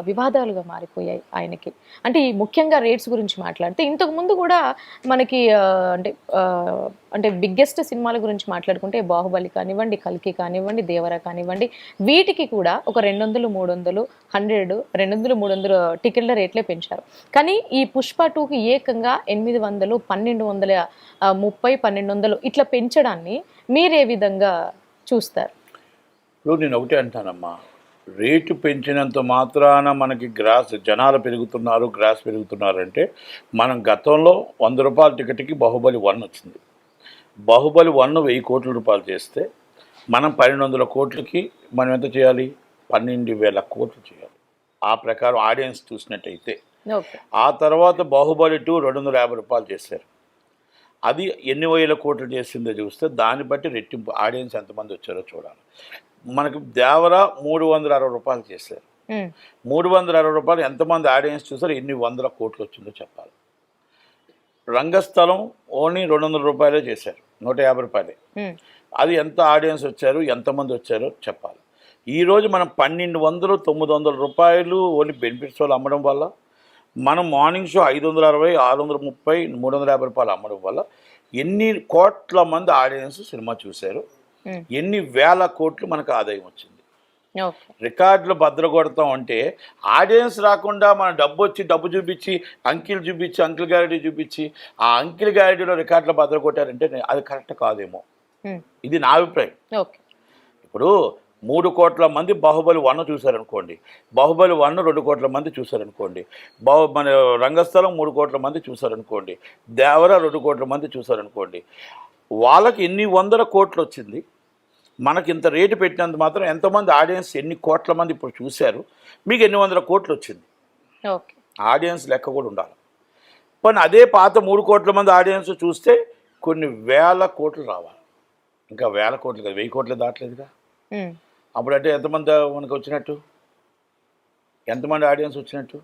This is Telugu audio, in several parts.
వివాదాలుగా మారిపోయాయి ఆయనకి. అంటే ఈ ముఖ్యంగా రేట్స్ గురించి మాట్లాడితే ఇంతకు ముందు కూడా మనకి అంటే బిగ్గెస్ట్ సినిమాల గురించి మాట్లాడుకుంటే 'బాహుబలి' కానివ్వండి, 'కల్కి' కానివ్వండి, 'దేవర' కానివ్వండి, వీటికి కూడా ఒక 200, 300, 100, 200, 300 టికెట్ల రేట్లే పెంచారు. కానీ ఈ 'పుష్ప 2'కి ఏకంగా 800, 1230, 1200 ఇట్లా పెంచడాన్ని మీరే విధంగా చూస్తారు? ఇప్పుడు నేను ఒకటే అంటానమ్మా, రేటు పెంచినంత మాత్రాన మనకి జనాలు పెరుగుతున్నారు, గ్రాస్ పెరుగుతున్నారంటే, మనం గతంలో 100 రూపాయల టికెట్కి 'బాహుబలి 1' వచ్చింది. 'బాహుబలి 1' 1000 కోట్ల రూపాయలు చేస్తే మనం 1200 కోట్లకి మనం ఎంత చేయాలి? 12,000 కోట్లు చేయాలి. ఆ ప్రకారం ఆడియన్స్ చూసినట్టయితే. ఆ తర్వాత 'బాహుబలి 2' 250 రూపాయలు చేశారు. అది ఎన్ని వేల కోట్లు చేసిందో చూస్తే దాన్ని బట్టి రెట్టింపు ఆడియన్స్ ఎంతమంది వచ్చారో చూడాలి. మనకు 'దేవర' 360 రూపాయలు చేశారు. 360 రూపాయలు ఎంతమంది ఆడియన్స్ చూసారో, ఎన్ని వందల కోట్లు వచ్చిందో చెప్పాలి. 'రంగస్థలం' ఓన్లీ 200 రూపాయలే చేశారు, 150 రూపాయలే. అది ఎంత ఆడియన్స్ వచ్చారు, ఎంతమంది వచ్చారో చెప్పాలి. ఈరోజు మనం 1200, 900 రూపాయలు ఓన్లీ బెనిఫిట్స్ వాళ్ళు అమ్మడం వల్ల, మనం మార్నింగ్ షో 560, 630, 350 రూపాయలు అమ్మడం వల్ల ఎన్ని కోట్ల మంది ఆడియన్స్ సినిమా చూశారు, ఎన్ని వేల కోట్లు మనకు ఆదాయం వచ్చింది. రికార్డులు బద్దలు కొడతాం అంటే ఆడియన్స్ రాకుండా మన డబ్బు చూపించి అంకిల్ గ్యారెడీ చూపించి ఆ అంకిల్ గ్యారెడీలో రికార్డులు బద్దలు కొట్టారంటే అది కరెక్ట్ కాదేమో. ఇది నా అభిప్రాయం. ఇప్పుడు 3 కోట్ల మంది 'బాహుబలి 1' చూశారనుకోండి, 'బాహుబలి 1' 2 కోట్ల మంది చూశారనుకోండి, మన 'రంగస్థలం' 3 కోట్ల మంది చూశారనుకోండి, 'దేవర' 2 కోట్ల మంది చూశారనుకోండి, వాళ్ళకి ఎన్ని వందల కోట్లు వచ్చింది. మనకి ఇంత రేటు పెట్టినంత మాత్రం ఎంతమంది ఆడియన్స్, ఎన్ని కోట్ల మంది ఇప్పుడు చూశారు, మీకు ఎన్ని వందల కోట్లు వచ్చింది. ఆడియన్స్ లెక్క కూడా ఉండాలి. కానీ అదే పాత 3 కోట్ల మంది ఆడియన్స్ చూస్తే కొన్ని వేల కోట్లు రావాలి. ఇంకా వేల కోట్లు కదా, 1000 కోట్లు దాటలేదుగా. అప్పుడంటే ఎంతమంది మనకు వచ్చినట్టు, ఎంతమంది ఆడియన్స్ వచ్చినట్టు?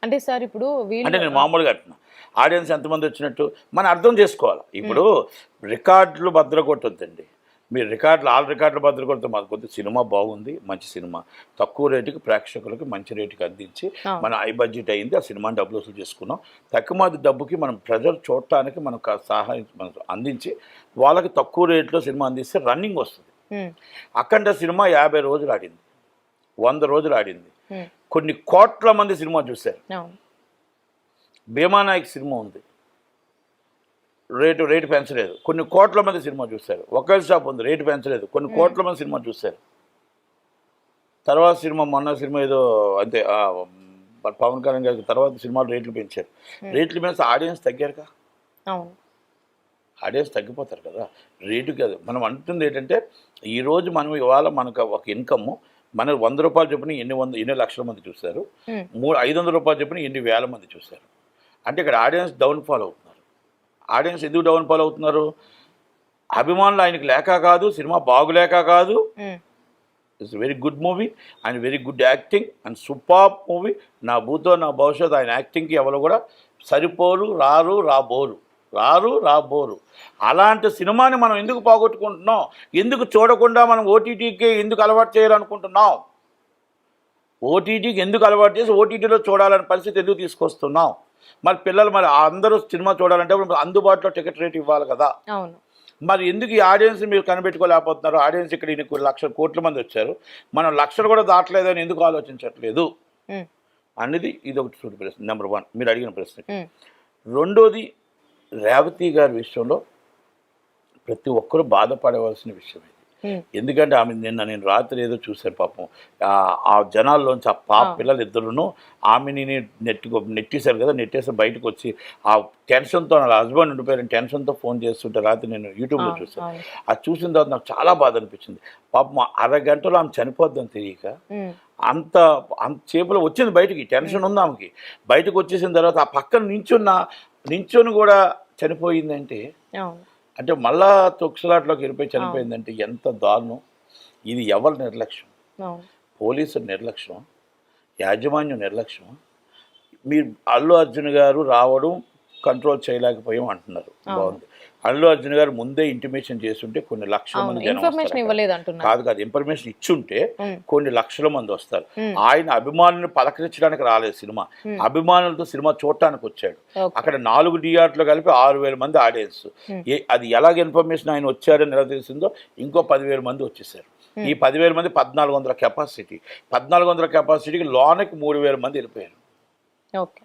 అంటే సార్ ఇప్పుడు అంటే నేను మామూలుగా అంటున్నా, ఆడియన్స్ ఎంతమంది వచ్చినట్టు మనం అర్థం చేసుకోవాలి. ఇప్పుడు రికార్డులు భద్ర కొట్టొద్దండి. మీరు ఆల్ రికార్డులు భద్ర కొడితే మాకు కొద్ది సినిమా బాగుంది, మంచి సినిమా, తక్కువ రేటుకి ప్రేక్షకులకి మంచి రేటుకి అందించి మన హై బడ్జెట్ అయింది, ఆ సినిమాని డబ్బులు వసూలు చేసుకున్నాం, తక్కువ డబ్బుకి మనం ప్రజలు చూడటానికి మనం సహాయం అందించి వాళ్ళకి తక్కువ రేట్లో సినిమా అందిస్తే రన్నింగ్ వస్తుంది. అఖండ సినిమా 50 రోజులు ఆడింది, 100 రోజులు ఆడింది, కొన్ని కోట్ల మంది సినిమా చూశారు. భీమానాయక్ సినిమా ఉంది, రేటు పెంచలేదు, కొన్ని కోట్ల మంది సినిమా చూశారు. ఒకరి షాప్ ఉంది, రేటు పెంచలేదు, కొన్ని కోట్ల మంది సినిమా చూశారు. తర్వాత సినిమా, మొన్న సినిమా ఏదో అంతే, పవన్ కళ్యాణ్ గారికి తర్వాత సినిమాలు రేట్లు పెంచారు. రేట్లు పెంచి ఆడియన్స్ తగ్గారుగా, ఆడియన్స్ తగ్గిపోతారు కదా. రేటు కాదు మనం అంటుంది ఏంటంటే, ఈరోజు మనం ఇవాళ మనకు ఒక ఇన్కమ్, మన 100 రూపాయలు చొప్పున ఎన్ని లక్షల మంది చూశారు, 500 రూపాయలు చొప్పున ఎన్ని వేల మంది చూశారు. అంటే ఇక్కడ ఆడియన్స్ డౌన్ఫాల్ అవుతున్నారు. ఆడియన్స్ ఎందుకు డౌన్ఫాల్ అవుతున్నారు? అభిమానులు ఆయనకి లేక కాదు, సినిమా బాగులేక కాదు. It's very good movie and very good acting and super movie. నా భూతో నా భవిష్యత్తు, ఆయన యాక్టింగ్కి ఎవరు కూడా సరిపోరు, రాబోరు. అలాంటి సినిమాని మనం ఎందుకు పోగొట్టుకుంటున్నాం? ఎందుకు చూడకుండా మనం ఓటీటీకి ఎందుకు అలవాటు చేయాలనుకుంటున్నాం? ఓటీటీకి ఎందుకు అలవాటు చేసి ఓటీటీలో చూడాలని పరిస్థితి ఎందుకు తీసుకొస్తున్నాం? మరి పిల్లలు, మరి అందరూ సినిమా చూడాలంటే అందుబాటులో టికెట్ రేట్ ఇవ్వాలి కదా. మరి ఎందుకు ఈ ఆడియన్స్ మీరు కనిపెట్టుకోలేకపోతున్నారు? ఆడియన్స్ ఇక్కడ ఇన్ని లక్షల కోట్ల మంది వచ్చారు, మనం లక్షలు కూడా దాటలేదని ఎందుకు ఆలోచించట్లేదు అనేది ఇది ఒకటి చూడు ప్రశ్న. నెంబర్ 1 మీరు అడిగిన ప్రశ్న. రెండోది, రేవతి గారి విషయంలో ప్రతి ఒక్కరూ బాధపడవలసిన విషయం ఇది. ఎందుకంటే ఆమె నేను రాత్రి ఏదో చూశాను, పాపం ఆ జనాల్లోంచి ఆ పిల్లలు ఇద్దరును ఆమెని నెట్టేశారు కదా. నెట్టేసి బయటకు వచ్చి ఆ టెన్షన్తో, నా హస్బెండ్ ఉండిపోయిన టెన్షన్తో ఫోన్ చేస్తుంటే రాత్రి నేను యూట్యూబ్లో చూశాను. అది చూసిన తర్వాత నాకు చాలా బాధ అనిపించింది. పాపం అరగంటలో ఆమె చనిపోద్దని తెలియక అంత చేపలో వచ్చింది బయటికి. టెన్షన్ ఉంది ఆమెకి. బయటకు వచ్చేసిన తర్వాత ఆ పక్కన నించొని కూడా చనిపోయిందంటే, అంటే మళ్ళా తొక్సలాట్లోకి వెళ్ళిపోయి చనిపోయిందంటే ఎంత దారుణం. ఇది ఎవరి నిర్లక్ష్యం? పోలీసుల నిర్లక్ష్యం, యాజమాన్యం నిర్లక్ష్యం. మీరు అల్లు అర్జున్ గారు రావడం కంట్రోల్ చేయలేకపోయాం అంటున్నారు, బాగుంది. అల్లు అర్జున్ గారు ముందే ఇంటిమేషన్ చేస్తుంటే కొన్ని లక్షల మంది జనం ఇన్ఫర్మేషన్ వస్తారు. ఇవ్వలేదు అంటున్నారు. కాదు ఇన్ఫర్మేషన్ ఇచ్చుంటే కొన్ని లక్షల మంది వస్తారు. ఆయన అభిమానులను పలకరించడానికి రాలేదు సినిమా, అభిమానులతో సినిమా చూడటానికి వచ్చాడు. అక్కడ 4 థియేటర్లు కలిపి 6,000 మంది ఆడియన్స్. అది ఎలాగ ఇన్ఫర్మేషన్ ఆయన వచ్చారని ఎలా తెలిసిందో ఇంకో 10,000 మంది వచ్చేసారు. ఈ 10,000 మంది 1,400 కెపాసిటీ, 1,400 కెపాసిటీకి లోనకి 3,000 మంది వెళ్ళిపోయారు. ఓకే,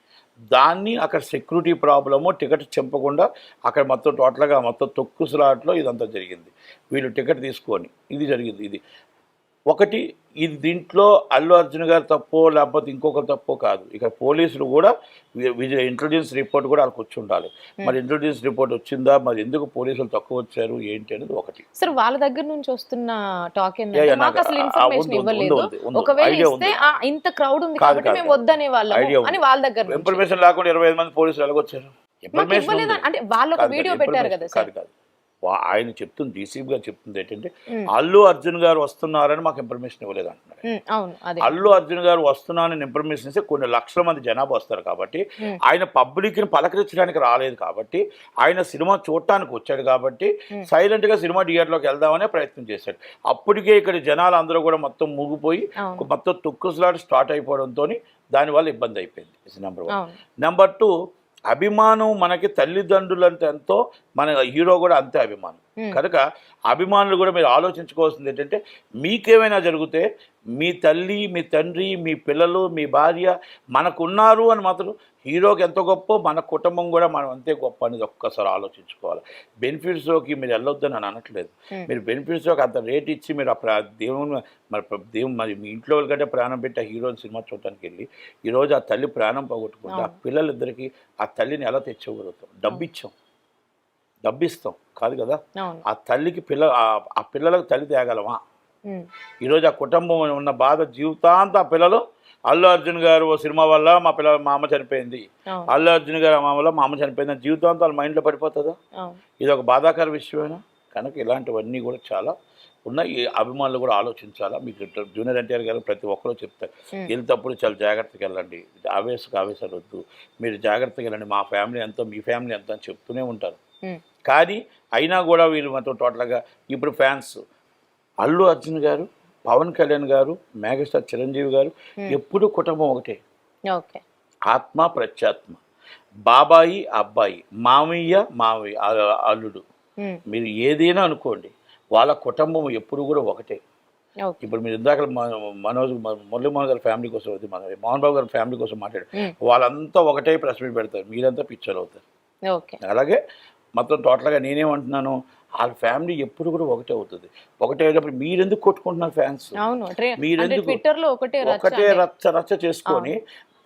దాన్ని అక్కడ సెక్యూరిటీ ప్రాబ్లము, టికెట్ చింపకుండా అక్కడ మొత్తం టోటల్గా మొత్తం తొక్కుసలాట్లో ఇదంతా జరిగింది. వీళ్ళు టికెట్ తీసుకొని ఇది జరిగింది. ఇది ఒకటి, ఇది దీంట్లో అల్లు అర్జున్ గారు తప్పో లేకపోతే ఇంకొకరు తప్పో కాదు. ఇక పోలీసులు కూడా ఇంటెలిజెన్స్ రిపోర్ట్ కూడా వాళ్ళకి వచ్చి ఉండాలి. మరి ఇంటెలిజెన్స్ రిపోర్ట్ వచ్చిందా, మరి ఎందుకు పోలీసులు తక్కువ వచ్చారు ఏంటి అనేది ఒకటి. సార్ వాళ్ళ దగ్గర నుంచి వస్తున్న టాక్ ఏంటంటే మాకు అసలు ఇన్ఫర్మేషన్ ఇవ్వలేదు, ఒకవేళ ఇస్తే ఇంత క్రౌడ్ ఉంది కాబట్టి మేము వద్దనే వాళ్ళము అని వాళ్ళ దగ్గర. ఇన్ఫర్మేషన్ లేకుండా 25 మంది పోలీసులు ఎలాగొచ్చారు? ఇన్ఫర్మేషన్ అంటే వాళ్ళు ఒక వీడియో పెట్టారు కదా సార్. కాదు ఆయన చెప్తుంది, డీసీపీ గారు చెప్తుంది ఏంటంటే అల్లు అర్జున్ గారు వస్తున్నారని మాకు ఇన్ఫర్మేషన్ ఇవ్వలేదు అంటున్నారు. అల్లు అర్జున్ గారు వస్తున్నారని ఇన్ఫర్మేషన్ ఇస్తే కొన్ని లక్షల మంది జనాభా వస్తారు కాబట్టి, ఆయన పబ్లిక్ని పలకరించడానికి రాలేదు కాబట్టి, ఆయన సినిమా చూడటానికి వచ్చాడు కాబట్టి సైలెంట్గా సినిమా థియేటర్లోకి వెళ్దామనే ప్రయత్నం చేశాడు. అప్పటికే ఇక్కడ జనాలు అందరూ కూడా మొత్తం మూగిపోయి మొత్తం తొక్కుసలాట స్టార్ట్ అయిపోవడంతో దానివల్ల ఇబ్బంది అయిపోయింది. నెంబర్ 1. నెంబర్ 2, అభిమానం మనకి తల్లిదండ్రులంటే ఎంతో మన హీరో కూడా అంతే అభిమానం. కనుక అభిమానులు కూడా మీరు ఆలోచించుకోవాల్సింది ఏంటంటే, మీకేమైనా జరిగితే మీ తల్లి, మీ తండ్రి, మీ పిల్లలు, మీ భార్య మనకున్నారు అని మాత్రం హీరోకి ఎంత గొప్ప, మన కుటుంబం కూడా మనం అంతే గొప్ప అనేది ఒక్కసారి ఆలోచించుకోవాలి. బెనిఫిట్ షోకి మీరు వెళ్ళొద్దని అని అనట్లేదు. మీరు బెనిఫిట్ షోకి అంత రేట్ ఇచ్చి మీరు దేవుని మరి మీ ఇంట్లో వాళ్ళకంటే ప్రాణం పెట్టి ఆ హీరోని సినిమా చూడటానికి వెళ్ళి ఈరోజు ఆ తల్లి ప్రాణం పోగొట్టుకుంటే ఆ పిల్లలిద్దరికీ ఆ తల్లిని ఎలా తెచ్చివ్వగలుగుతాం? డబ్బిస్తాం కాదు కదా. ఆ తల్లికి ఆ పిల్లలకు తల్లి తేగలమా? ఈరోజు ఆ కుటుంబం ఉన్న బాధ జీవితాంతం ఆ పిల్లలు, అల్లు అర్జున్ గారు సినిమా వల్ల మా అమ్మ చనిపోయింది, అల్లు అర్జున్ గారు వల్ల మా అమ్మ చనిపోయింది, జీవితాంతం వాళ్ళ మైండ్లో పడిపోతుందా? ఇది ఒక బాధాకర విషయమేనా? కనుక ఇలాంటివన్నీ కూడా చాలా ఉన్నాయి. ఈ అభిమానులు కూడా ఆలోచించాలా. మీకు జూనియర్ ఎన్టీఆర్ గారు ప్రతి ఒక్కరూ చెప్తారు, వెళ్తేప్పుడు చాలా జాగ్రత్తగా వెళ్ళండి, ఆవేశాలు వద్దు, మీరు జాగ్రత్తగా వెళ్ళండి, మా ఫ్యామిలీ ఎంతో మీ ఫ్యామిలీ ఎంతో అని చెప్తూనే ఉంటారు. కానీ అయినా కూడా వీళ్ళు మొత్తం టోటల్గా ఇప్పుడు ఫ్యాన్స్ అల్లు అర్జున్ గారు, పవన్ కళ్యాణ్ గారు, మెగాస్టార్ చిరంజీవి గారు ఎప్పుడు కుటుంబం ఒకటే. ఆత్మ ప్రత్యాత్మ, బాబాయి అబ్బాయి, మామయ్య అల్లుడు, మీరు ఏదైనా అనుకోండి, వాళ్ళ కుటుంబం ఎప్పుడు కూడా ఒకటే. ఇప్పుడు మీరు ఇందాక మురళీమోహన్ గారి ఫ్యామిలీ కోసం, మోహన్ బాబు గారి ఫ్యామిలీ కోసం మాట్లాడారు, వాళ్ళంతా ఒకటే ప్రెస్ మీట్ పెడతారు, మీరంతా పిక్చర్ అవుతారు. అలాగే మొత్తం టోటల్గా నేనేమంటున్నాను, వాళ్ళ ఫ్యామిలీ ఎప్పుడు కూడా ఒకటే అవుతుంది. ఒకటే అయినప్పుడు మీరెందుకు కొట్టుకుంటున్నారు ఫ్యాన్స్? మీరెందుకు ఒకటే రచ్చ చేసుకొని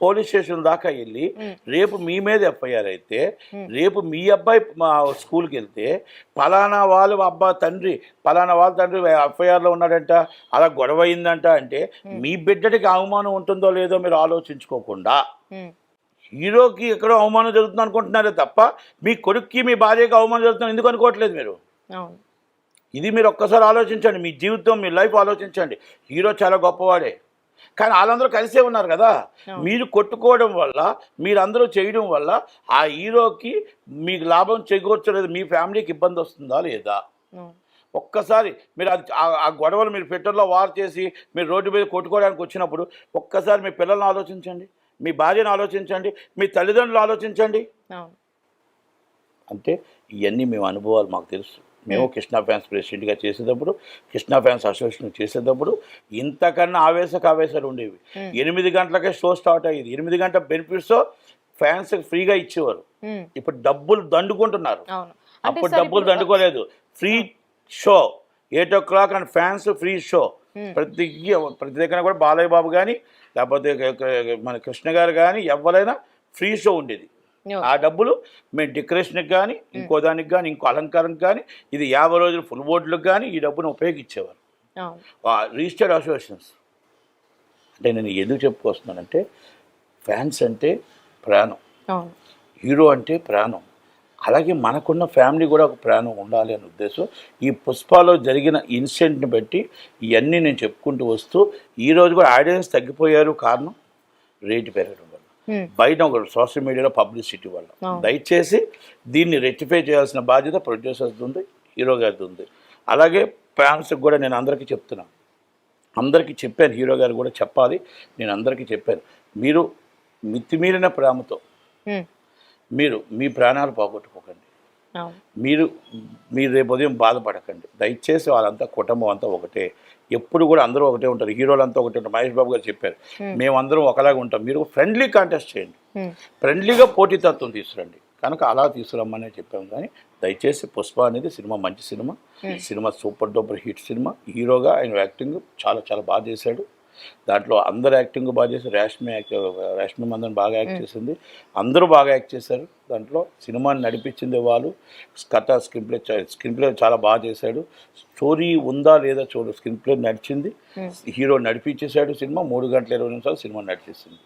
పోలీస్ స్టేషన్ దాకా వెళ్ళి రేపు మీ మీద ఎఫ్ఐఆర్ అయితే, రేపు మీ అబ్బాయి స్కూల్కి వెళ్తే పలానా వాళ్ళ తండ్రి ఎఫ్ఐఆర్లో ఉన్నాడంట, అలా గొడవ అయిందంట అంటే మీ బిడ్డడికి అవమానం ఉంటుందో లేదో మీరు ఆలోచించుకోకుండా హీరోకి ఎక్కడో అవమానం జరుగుతుంది అనుకుంటున్నారే తప్ప మీ కొడుక్కి మీ భార్యకి అవమానం జరుగుతుంది ఎందుకు అనుకోవట్లేదు మీరు? ఇది మీరు ఒక్కసారి ఆలోచించండి, మీ జీవితం మీ లైఫ్ ఆలోచించండి. హీరో చాలా గొప్పవాడే, కానీ వాళ్ళందరూ కలిసే ఉన్నారు కదా. మీరు కొట్టుకోవడం వల్ల, మీరందరూ చేయడం వల్ల ఆ హీరోకి మీకు లాభం చేకూర్చలేదు, మీ ఫ్యామిలీకి ఇబ్బంది వస్తుందా లేదా? ఒక్కసారి మీరు ఆ గొడవలు మీరు ట్విట్టర్లో వార్ చేసి మీరు రోడ్డు మీద కొట్టుకోవడానికి వచ్చినప్పుడు ఒక్కసారి మీ పిల్లల్ని ఆలోచించండి, మీ భార్యను ఆలోచించండి, మీ తల్లిదండ్రులు ఆలోచించండి. అంటే ఇవన్నీ మేము అనుభవాలు మాకు తెలుసు. మేము కృష్ణా ఫ్యాన్స్ ప్రెసిడెంట్గా చేసేటప్పుడు, కృష్ణా ఫ్యాన్స్ అసోసియేషన్ చేసేటప్పుడు ఇంతకన్నా ఆవేశాలు ఉండేవి. 8 గంటలకే షో స్టార్ట్ అయ్యేది. 8 గంటల బెనిఫిట్స్ ఫ్యాన్స్ ఫ్రీగా ఇచ్చేవారు. ఇప్పుడు డబ్బులు దండుకుంటున్నారు. అప్పుడు డబ్బులు దండుకోలేదు, free show 8 o'clock and fans free show. ప్రతి దగ్గర కూడా బాలయ్య బాబు కానీ లేకపోతే మన కృష్ణ గారు కానీ ఎవరైనా ఫ్రీ షో ఉండేది. ఆ డబ్బులు మేము డెకరేషన్కి కానీ ఇంకో దానికి కానీ ఇంకో అలంకారంకి కానీ ఇది 50 రోజులు ఫుల్ బోర్డులకు కానీ ఈ డబ్బును ఉపయోగించేవారు రిజిస్టర్డ్ అసోసియేషన్స్. అంటే నేను ఎందుకు చెప్పుకొస్తున్నానంటే ఫ్యాన్స్ అంటే ప్రాణం, హీరో అంటే ప్రాణం, అలాగే మనకున్న ఫ్యామిలీ కూడా ఒక ప్రాణం ఉండాలి అనే ఉద్దేశం. ఈ పుష్పలో జరిగిన ఇన్సిడెంట్ని బట్టి ఇవన్నీ నేను చెప్పుకుంటూ వస్తూ ఈరోజు కూడా ఆడియన్స్ తగ్గిపోయారు, కారణం రేటు పెరగడం వల్ల. బయట ఒక సోషల్ మీడియాలో పబ్లిసిటీ వల్ల. దయచేసి దీన్ని రెక్టిఫై చేయాల్సిన బాధ్యత ప్రొడ్యూసర్స్ ఉంది, హీరో గారిది ఉంది. అలాగే ఫ్యాన్స్కి కూడా నేను అందరికీ చెప్తున్నాను, అందరికీ చెప్పాను, హీరో గారు కూడా చెప్పాలి, నేను అందరికీ చెప్పాను, మీరు మితిమీరిన ప్రేమతో మీరు మీ ప్రాణాలు పోగొట్టుకోకండి, మీరు రేపు ఉదయం బాధపడకండి. దయచేసి వాళ్ళంతా కుటుంబం అంతా ఒకటే, ఎప్పుడు కూడా అందరూ ఒకటే ఉంటారు, హీరోలంతా ఒకటే ఉంటారు. మహేష్ బాబు గారు చెప్పారు, మేమందరం ఒకలాగా ఉంటాం, మీరు ఫ్రెండ్లీ కాంటెస్ట్ చేయండి, ఫ్రెండ్లీగా పోటీతత్వం తీసుకురండి. కనుక అలా తీసుకురమ్మనే చెప్పాము. కానీ దయచేసి పుష్ప అనేది సినిమా మంచి cinema, cinema super duper hit cinema. హీరోగా ఆయన యాక్టింగ్ చాలా చాలా బాగా చేశాడు, దాంట్లో అందరు యాక్టింగ్ బాగా చేశారు. రేష్మి మందన్ బాగా యాక్ట్ చేసింది, అందరూ బాగా యాక్ట్ చేశారు. దాంట్లో సినిమాని నడిపించింది వాళ్ళు. కథ స్క్రీన్ ప్లే చాలా బాగా చేశాడు. స్టోరీ ఉందా లేదా చూడు, స్క్రీన్ ప్లే నడిచింది, హీరో నడిపించేశాడు. సినిమా 3 గంటల 20 నిమిషాలు సినిమా నడిచేసింది.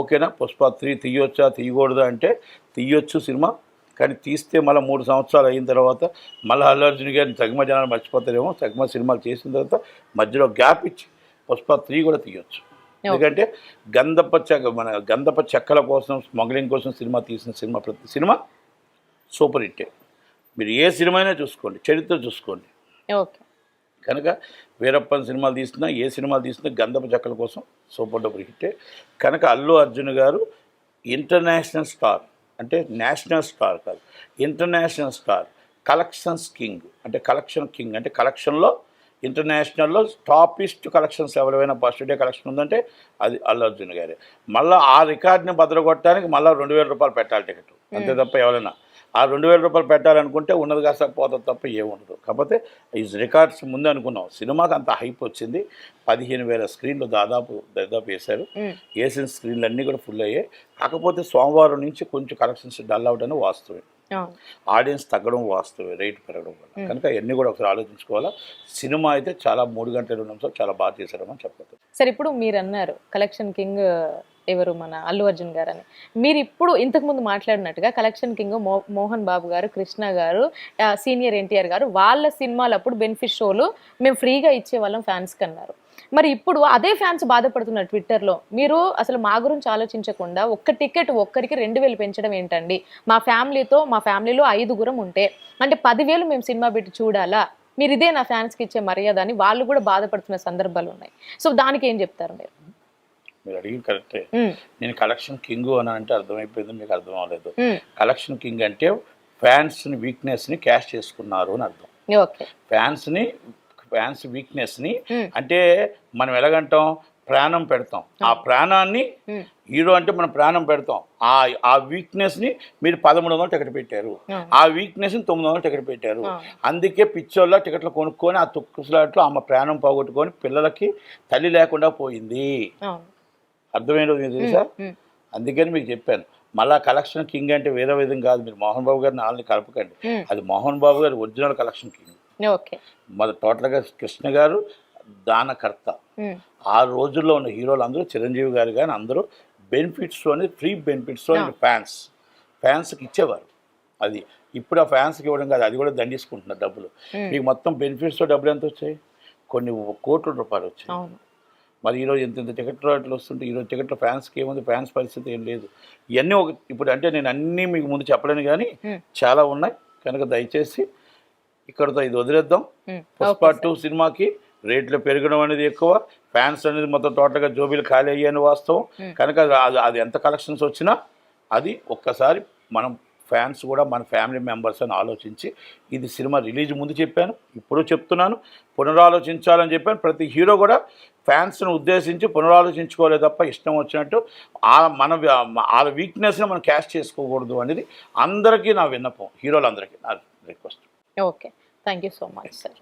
ఓకేనా? పుష్ప 3 తీయొచ్చా తీయకూడదా అంటే తీయొచ్చు సినిమా, కానీ తీస్తే మళ్ళీ 3 సంవత్సరాలు అయిన తర్వాత మళ్ళీ అల్లు అర్జున్ గారిని సగమ జనాలు మర్చిపోతారేమో. సగమ సినిమాలు చేసిన తర్వాత మధ్యలో గ్యాప్ ఇచ్చి పుష్ప 3 కూడా తీయొచ్చు. ఎందుకంటే గంధప చెక్కల కోసం, స్మగ్లింగ్ కోసం సినిమా తీసిన సినిమా, ప్రతి సినిమా సూపర్ హిట్టే. మీరు ఏ సినిమా అయినా చూసుకోండి, చరిత్ర చూసుకోండి. కనుక వీరప్పన్ సినిమాలు తీసినా, ఏ సినిమాలు తీసినా గంధప చెక్కల కోసం సూపర్ డూపర్ హిట్టే. కనుక అల్లు అర్జున్ గారు ఇంటర్నేషనల్ స్టార్, అంటే నేషనల్ స్టార్ కాదు, ఇంటర్నేషనల్ స్టార్, కలెక్షన్స్ కింగ్. అంటే కలెక్షన్ కింగ్ అంటే కలెక్షన్లో ఇంటర్నేషనల్లో టాపిస్ట్ కలెక్షన్స్ ఎవరైనా ఫస్ట్ డే కలెక్షన్ ఉందంటే అది అల్లు అర్జున్ గారే. మళ్ళీ ఆ రికార్డుని బదలగొట్టడానికి మళ్ళీ 2,000 రూపాయలు పెట్టాలి టికెట్, అంతే తప్ప ఎవరైనా ఆ 2,000 రూపాయలు పెట్టాలనుకుంటే ఉన్నది కాస్త పోతుంది తప్ప ఏముండదు. కాకపోతే ఈ రికార్డ్స్ ముందు అనుకున్నాం, సినిమాకి అంత హైప్ వచ్చింది. 15,000 స్క్రీన్లు దాదాపు వేశారు. వేసిన స్క్రీన్లు అన్నీ కూడా ఫుల్ అయ్యాయి. కాకపోతే సోమవారం నుంచి కొంచెం కలెక్షన్స్ డల్ అవడం వాస్తవే, ఆడియన్స్ తగ్గడం వాస్తవే, రేటు పెరగడం వల్ల. కనుక అవన్నీ కూడా ఒకసారి ఆలోచించుకోవాలా. సినిమా అయితే చాలా 3 గంటల 20 నిమిషాలు చాలా బాగా చేశారని చెప్పచ్చు. సరే, ఇప్పుడు మీరు అన్నారు కలెక్షన్ కింగ్ ఎవరు, మన అల్లు అర్జున్ గారు అని. మీరు ఇప్పుడు ఇంతకుముందు మాట్లాడినట్టుగా కలెక్షన్ కింగ్ మోహన్ బాబు గారు, కృష్ణ గారు, సీనియర్ ఎన్టీఆర్ గారు, వాళ్ళ సినిమాలు అప్పుడు బెనిఫిట్ షోలు మేము ఫ్రీగా ఇచ్చేవాళ్ళం ఫ్యాన్స్కి అన్నారు. మరి ఇప్పుడు అదే ఫ్యాన్స్ బాధపడుతున్నారు ట్విట్టర్లో. మీరు అసలు మా గురించి ఆలోచించకుండా ఒక్క టికెట్ ఒక్కరికి 2,000 పెంచడం ఏంటండి? మా ఫ్యామిలీలో 5 ఉంటే అంటే 10,000 మేము సినిమా పెట్టి చూడాలా? మీరు ఇదే నా ఫ్యాన్స్కి ఇచ్చే మర్యాద అని వాళ్ళు కూడా బాధపడుతున్న సందర్భాలు ఉన్నాయి. సో దానికి ఏం చెప్తారు మీరు? మీరు అడిగి కరెక్టే. నేను కలెక్షన్ కింగ్ అని అంటే అర్థమైపోయింది, మీకు అర్థం అవ్వలేదు. కలెక్షన్ కింగ్ అంటే ఫ్యాన్స్ వీక్నెస్ని క్యాష్ చేసుకున్నారు అని అర్థం. ఫ్యాన్స్ వీక్నెస్ని అంటే మనం ఎలాగంటాం, ప్రాణం పెడతాం. ఆ ప్రాణాన్ని హీరో అంటే మనం ప్రాణం పెడతాం. ఆ వీక్నెస్ని మీరు 1,300 టికెట్ పెట్టారు, ఆ వీక్నెస్ని 900 టికెట్ పెట్టారు. అందుకే పిచ్చోళ్ళ టికెట్లు కొనుక్కొని ఆ తొక్కులాట్లో ఆమె ప్రాణం పోగొట్టుకొని పిల్లలకి తల్లి లేకుండా పోయింది. అర్థమైనది మీకు తెలుసా? అందుకని మీకు చెప్పాను. మళ్ళా కలెక్షన్ కింగ్ అంటే వేరే విధంగా కాదు. మీరు మోహన్ బాబు గారిని వాళ్ళని కలపకండి. అది మోహన్ బాబు గారి ఒరిజినల్ కలెక్షన్ కింగ్. మరి టోటల్గా కృష్ణ గారు దానకర్త. ఆ రోజుల్లో ఉన్న హీరోలు అందరూ, చిరంజీవి గారు కానీ అందరూ బెనిఫిట్స్ అనేది ఫ్రీ బెనిఫిట్స్ ఫ్యాన్స్కి ఇచ్చేవారు. అది ఇప్పుడు ఆ ఫ్యాన్స్కి ఇవ్వడం కాదు, అది కూడా దండిసుకుంటున్నారు డబ్బులు. మీకు మొత్తం బెనిఫిట్స్తో డబ్బులు ఎంత వచ్చాయి? కొన్ని కోట్ల రూపాయలు వచ్చాయి. మరి ఈరోజు ఎంత టికెట్ రేట్లు వస్తుంటే ఈరోజు టికెట్లో ఫ్యాన్స్కి ఏముంది? ఫ్యాన్స్ పరిస్థితి ఏం లేదు. ఇవన్నీ ఇప్పుడు అంటే నేను అన్నీ మీకు ముందు చెప్పలేను, కానీ చాలా ఉన్నాయి. కనుక దయచేసి ఇక్కడతో ఇది వదిలేద్దాం. పుష్ప 2 సినిమాకి రేట్లు పెరగడం అనేది ఎక్కువ, ఫ్యాన్స్ అనేది మొత్తం టోటల్గా జోబీలు ఖాళీ అయ్యాయని వాస్తవం. కనుక అది ఎంత కలెక్షన్స్ వచ్చినా అది ఒక్కసారి మనం ఫ్యాన్స్ కూడా మన ఫ్యామిలీ మెంబర్స్ అని ఆలోచించి, ఇది సినిమా రిలీజ్ ముందు చెప్పాను, ఇప్పుడు చెప్తున్నాను, పునరాలోచించాలని చెప్పాను. ప్రతి హీరో కూడా ఫ్యాన్స్ను ఉద్దేశించి పునరాలోచించుకోలేదు తప్ప ఇష్టం వచ్చినట్టు వాళ్ళ వీక్నెస్ని మనం క్యాష్ చేసుకోకూడదు అనేది అందరికీ నా విన్నపం, హీరోలందరికీ నా request. Okay, thank you so much sir.